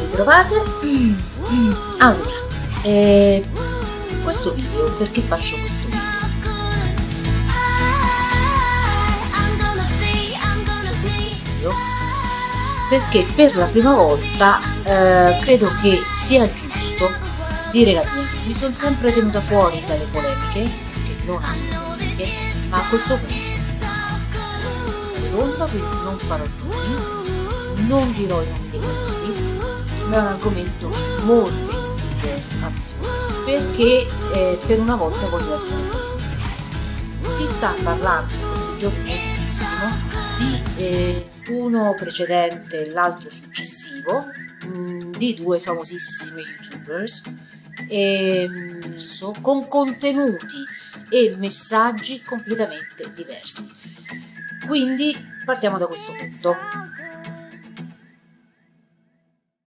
ritrovate. Allora, questo video, perché faccio questo video? Perché per la prima volta credo che sia giusto dire la mia. Mi sono sempre tenuta fuori dalle polemiche, perché non amo polemiche, ma a questo punto ronda, quindi non farò nomi, non dirò i nomi dei canali, ma è un argomento molto interessante, perché per una volta voglio essere qui. Si sta parlando in questi giorni moltissimo di uno precedente e l'altro successivo, di due famosissimi youtubers con contenuti e messaggi completamente diversi. Quindi partiamo da questo punto.